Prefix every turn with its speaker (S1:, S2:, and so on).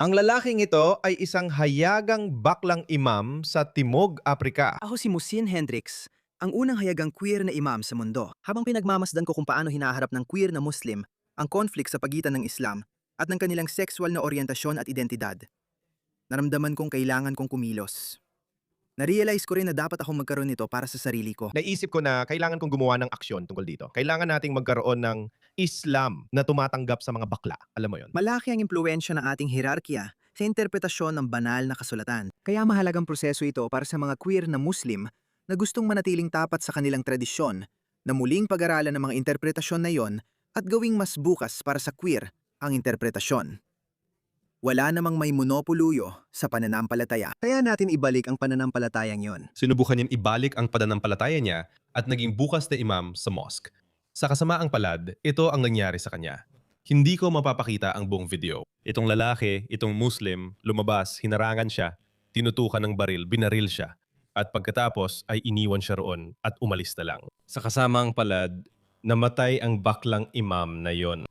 S1: Ang lalaking ito ay isang hayagang baklang imam sa Timog, Aprika.
S2: Ako si Musin Hendrix, ang unang hayagang queer na imam sa mundo. Habang pinagmamasdan ko kung paano hinaharap ng queer na Muslim ang conflict sa pagitan ng Islam at ng kanilang sexual na oryentasyon at identidad, naramdaman kong kailangan kong kumilos. Narealize ko rin na dapat akong magkaroon nito para sa sarili ko.
S1: Naisip ko na kailangan kong gumawa ng aksyon tungkol dito. Kailangan nating magkaroon ng Islam na tumatanggap sa mga bakla. Alam mo yon?
S2: Malaki ang impluensya ng ating hierarkiya sa interpretasyon ng banal na kasulatan. Kaya mahalagang proseso ito para sa mga queer na Muslim na gustong manatiling tapat sa kanilang tradisyon, na muling pag-aralan ng mga interpretasyon na yon at gawing mas bukas para sa queer ang interpretasyon. Wala namang may monopoluyo sa pananampalataya. Kaya natin ibalik ang pananampalatayang yon.
S3: Sinubukan niyang ibalik ang pananampalataya niya at naging bukas na imam sa mosque. Sa kasamaang palad, ito ang nangyari sa kanya. Hindi ko mapapakita ang buong video. Itong lalaki, itong Muslim, lumabas, hinarangan siya, tinutukan ng baril, binaril siya. At pagkatapos ay iniwan siya roon at umalis na lang. Sa kasamaang palad, namatay ang baklang imam na yon.